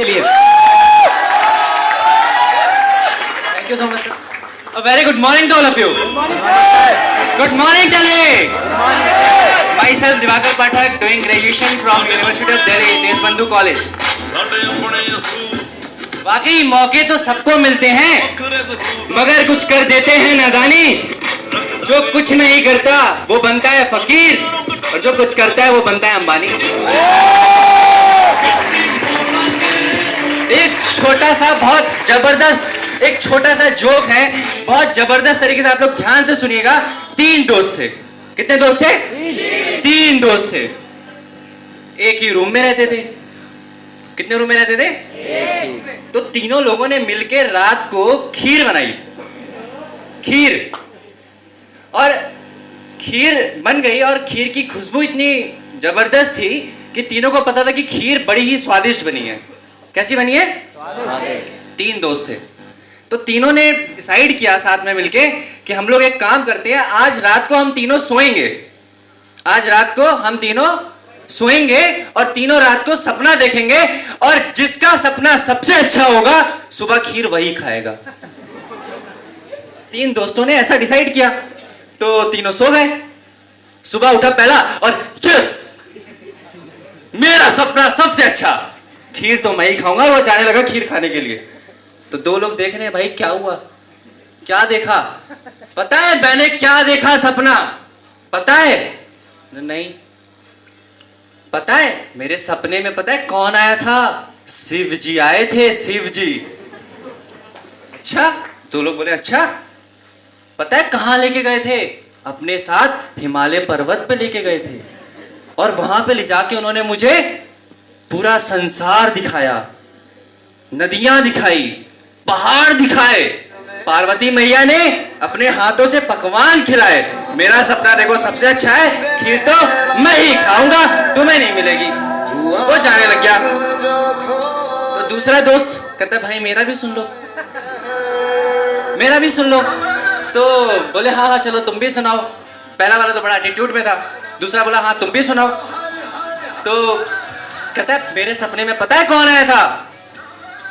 के लिए। Thank you so much sir. A very good morning to all of you. Good morning, sir. Good morning, Delhi. Good morning, sir. Myself, Divakar Pathak, doing graduation from University of Delhi, Deshbandhu college. वाकई मौके तो सबको मिलते हैं, मगर कुछ कर देते हैं नादानी। जो कुछ नहीं करता वो बनता है फकीर, और जो कुछ करता है वो बनता है अंबानी। एक छोटा सा बहुत जबरदस्त एक छोटा सा जोक है, बहुत जबरदस्त तरीके से आप लोग ध्यान से सुनिएगा। 3 दोस्त थे। कितने दोस्त थे? 3 दोस्त थे। एक ही रूम में रहते थे। कितने रूम में रहते थे? तो तीनों लोगों ने मिलकर रात को खीर बनाई। खीर, और खीर बन गई, और खीर की खुशबू इतनी जबरदस्त थी कि तीनों को पता था कि खीर बड़ी ही स्वादिष्ट बनी है। कैसी बनी है? 3 दोस्त थे, तो तीनों ने डिसाइड किया साथ में मिलके कि हम लोग एक काम करते हैं, आज रात को हम तीनों सोएंगे। आज रात को हम तीनों सोएंगे और तीनों रात को सपना देखेंगे, और जिसका सपना सबसे अच्छा होगा सुबह खीर वही खाएगा। 3 दोस्तों ने ऐसा डिसाइड किया, तो तीनों सो गए। सुबह उठा पहला, और यस, मेरा सपना सबसे अच्छा, खीर तो मैं ही खाऊंगा। वो जाने लगा खीर खाने के लिए। तो 2 लोग देख रहे हैं, भाई क्या हुआ, क्या देखा? पता है मैंने क्या देखा सपना? पता है? नहीं पता है। मेरे सपने में पता है कौन आया था? शिव जी आए थे, शिव जी। अच्छा? 2 लोग बोले अच्छा, पता है कहां लेके गए थे? अपने साथ हिमालय पर्वत पे लेके गए थे, और वहां पे ले जाके उन्होंने मुझे पूरा संसार दिखाया, नदियां दिखाई, पहाड़ दिखाए, पार्वती मैया ने अपने हाथों से पकवान खिलाए। मेरा सपना देखो सबसे अच्छा है, खीर तो मैं ही खाऊंगा, तुम्हें नहीं मिलेगी। वो जाने लग गया। तो दूसरा दोस्त कहता भाई मेरा भी सुन लो, मेरा भी सुन लो। तो बोले हाँ हाँ चलो तुम भी सुनाओ। पहला वाला तो बड़ा एटीट्यूड में था, दूसरा बोला हाँ तुम भी सुनाओ। तो कहता है मेरे सपने में पता है कौन आया था?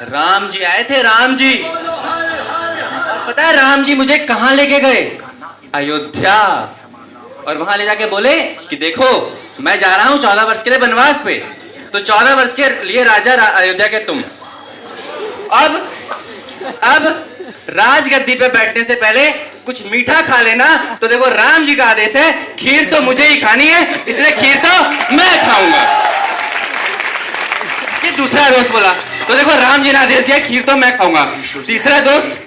राम जी आए थे, राम जी। और पता है राम जी मुझे कहां लेके गए? अयोध्या। और वहां ले जाके बोले कि देखो मैं जा रहा हूं 14 वर्ष के लिए वनवास पे, तो 14 वर्ष के लिए राजा अयोध्या के तुम। अब राजगद्दी पे बैठने से पहले कुछ मीठा खा लेना। तो देखो राम जी का आदेश है, खीर तो मुझे ही खानी है, इसलिए खीर तो मैं खाऊंगा। ये दूसरा दोस्त बोला, तो देखो राम जी ने आदेश दिया, खीर तो मैं खाऊंगा। तीसरा दोस्त,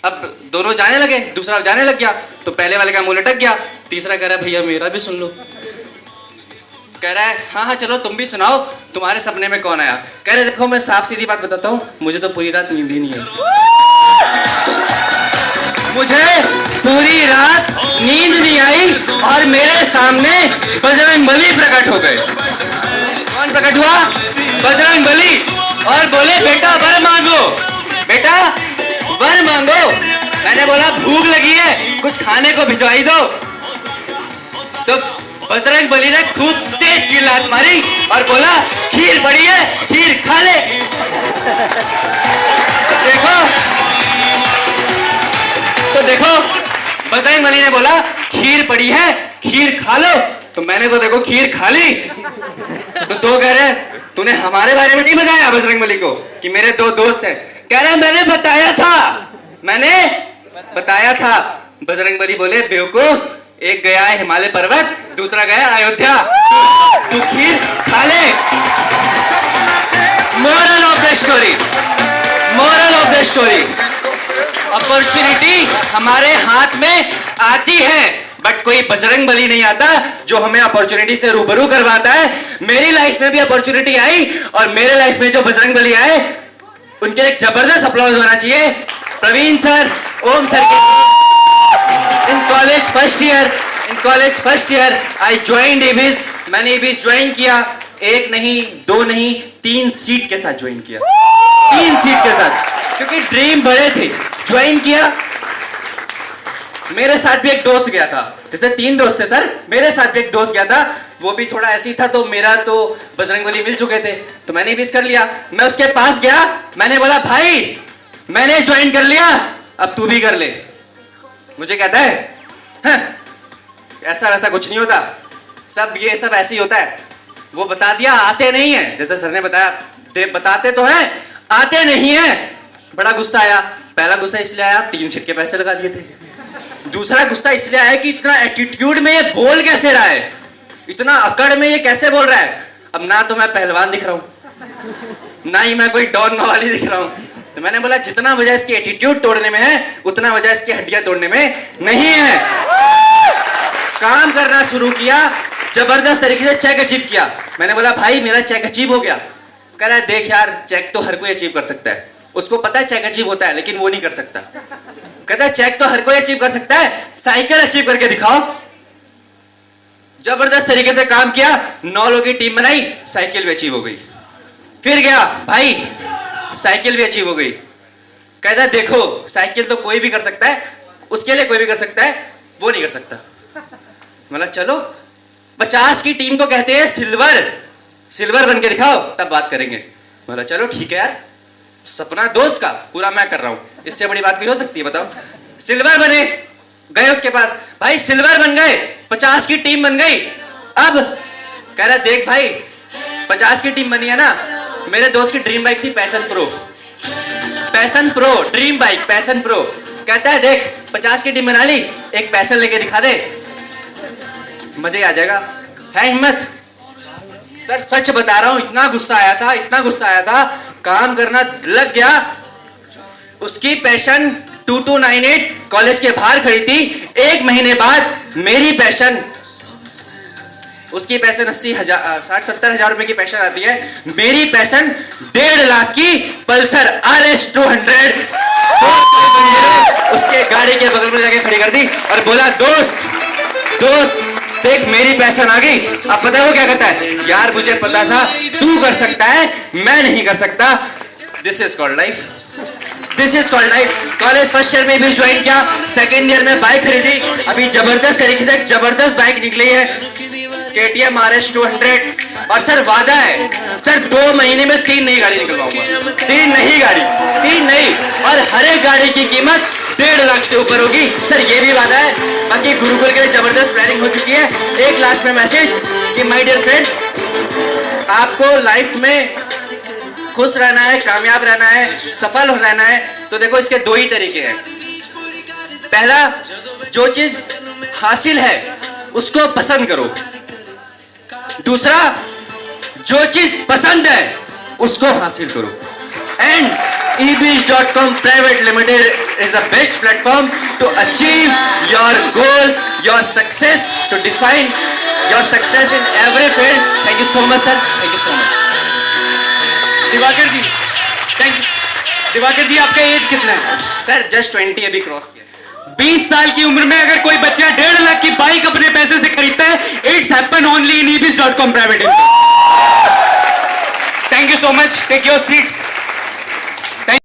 अब दोनों जाने लगे, दूसरा जाने लग गया, तो पहले वाले का मुंह लटक गया। तीसरा कह रहा है भैया मेरा भी सुन लो। कह रहा है हाँ हाँ चलो तुम भी सुनाओ, तुम्हारे सपने में कौन आया? कह रहे देखो मैं साफ सीधी बात बताता हूँ, मुझे तो पूरी रात नींद ही नहीं है। मुझे पूरी रात नींद नहीं आई, और मेरे सामने बजरंगबली प्रकट हो गए। कौन प्रकट हुआ? बजरंगबली। और बोले बेटा वर मांगो, बेटा वर मांगो। मैंने बोला भूख लगी है, कुछ खाने को भिजवाई दो। तो बजरंगबली ने खूब तेज चिल्लात मारी और बोला खीर पड़ी है, खीर खा ले। देखो बजरंगबली ने बोला खीर पड़ी है, खीर खा लो। तो मैंने तो देखो खीर खा ली। तो 2 कह रहे तूने हमारे बारे में नहीं बताया बजरंगबली को कि मेरे 2 दोस्त हैं? कह रहे मैंने बताया था, मैंने बताया था। बजरंगबली बोले बेवकूफ, एक गया है हिमालय पर्वत, दूसरा गया अयोध्या, तू खीर खा ले। Moral of the story, moral of the story, opportunity हमारे हाथ में आती है, बट कोई बजरंगबली नहीं आता जो हमें अपॉर्चुनिटी से रूबरू करवाता है। मेरी लाइफ में भी अपॉर्चुनिटी आई, और मेरे लाइफ में जो बजरंगबली आए उनके लिए जबरदस्त अप्लॉज होना चाहिए। प्रवीण सर, ओम सर के in college first year I joined Abies. मैंने एबीज ज्वाइन किया, 1 नहीं 2 नहीं 3 सीट के साथ ज्वाइन किया। 3 सीट के साथ, क्योंकि ड्रीम बड़े थे। ज्वाइन किया, मेरे साथ भी एक दोस्त गया था, जैसे 3 दोस्त थे सर, मेरे साथ भी एक दोस्त गया था। वो भी थोड़ा ऐसी था, तो मेरा तो बजरंगबली मिल चुके थे, तो मैंने भी कर लिया। मैं उसके पास गया, मैंने बोला भाई मैंने ज्वाइन कर लिया, अब तू भी कर ले। मुझे कहता है हाँ, ऐसा वैसा कुछ नहीं होता, सब ये सब ऐसे ही होता है। वो बता दिया, आते नहीं है, जैसे सर ने बताया, बताते तो हैं, आते नहीं है। बड़ा गुस्सा आया। पहला गुस्सा इसलिए आया 3 सीट के पैसे लगा दिए थे। दूसरा गुस्सा इसलिए आया कि इतना एटीट्यूड में ये बोल कैसे रहा है, इतना अकड़ में ये कैसे बोल रहा है। अब ना तो मैं पहलवान दिख रहा हूं, ना ही मैं कोई डॉन मवाली दिख रहा हूं। तो मैंने बोला जितना मजा इसकी एटीट्यूड तोड़ने में है, उतना मजा इसकी हड्डियां तोड़ने में नहीं है। काम करना शुरू किया, जबरदस्त तरीके से चेक अचीव किया। मैंने बोला भाई मेरा चेक अचीव हो गया। कह रहा है देख यार, चेक तो हर कोई अचीव कर सकता है, उसको पता है चेक अचीव होता है, लेकिन वो नहीं कर सकता। कहता है चेक तो हर कोई अचीव कर सकता है, साइकिल अचीव करके दिखाओ। जबरदस्त तरीके से काम किया, 9 लोगों की टीम बनाई, साइकिल भी अचीव हो गई। फिर गया भाई, साइकिल भी अचीव हो गई। कहता है देखो साइकिल तो कोई भी कर सकता है, उसके लिए कोई भी कर सकता है, वो नहीं कर सकता। मतलब चलो 50 की टीम को कहते हैं सिल्वर, सिल्वर बन के दिखाओ तब बात करेंगे। बोला चलो ठीक है यार, सपना दोस्त का पूरा मैं कर रहा हूं, इससे बड़ी बात कोई हो सकती है बताओ। सिल्वर बने, गए उसके पास, भाई सिल्वर बन गए, 50 की टीम बन गई। अब कह रहा देख भाई 50 की टीम बनी है ना, मेरे दोस्त की ड्रीम बाइक थी passion pro, passion pro dream bike passion pro. कहता है देख 50 की टीम बना ली, एक पैशन लेके दिखा दे, मजे आ जाएगा। है हिम्मत? सर सच बता रहा हूं, इतना गुस्सा आया था, इतना गुस्सा आया था, काम करना लग गया। उसकी पैशन 2298 कॉलेज के बाहर खड़ी थी। 1 महीने बाद मेरी पैशन, उसकी पैशन 60-70 हजार रुपए की पैशन आती है, मेरी पैशन 1.5 लाख की पल्सर RS 200 उसके गाड़ी के बगल में जाके खड़ी कर दी और बोला दोस्त देख मेरी पैशन आ गई। अब पता है वो क्या कहता है, यार मुझे पता था तू कर सकता है, मैं नहीं कर सकता। This is called life, this is called life. College first year में भी ज्वाइन किया, सेकेंड ईयर में बाइक खरीदी, अभी जबरदस्त तरीके से जबरदस्त बाइक निकली है KTM RS 200। और सर वादा है सर 2 महीने में 3 नई गाड़ी निकलवाऊंगा, 3 नई गाड़ी, 3 नई, और हर एक गाड़ी की कीमत 1.5 लाख से ऊपर होगी सर, ये भी वादा है। बाकी गुरुकुल के लिए जबरदस्त प्लानिंग हो चुकी है। एक लास्ट में मैसेज कि माय डियर फ्रेंड, आपको लाइफ में खुश रहना है, कामयाब रहना है, सफल रहना है, तो देखो इसके 2 ही तरीके हैं। पहला, जो चीज हासिल है उसको पसंद करो। दूसरा, जो चीज पसंद है उसको हासिल करो। And eBees.com Private Limited is the best platform to achieve your goal, your success, to define your success in every field. Thank you so much sir, thank you so much. Divakar ji, thank you. Divakar ji आपका age कितना है? Sir just 20 अभी cross किया। 20 साल की उम्र में अगर कोई बच्चा 1.5 लाख की बाइक अपने पैसे से खरीदता है, it's happen only in eBees.com Private Limited. Thank you so much, take your seats.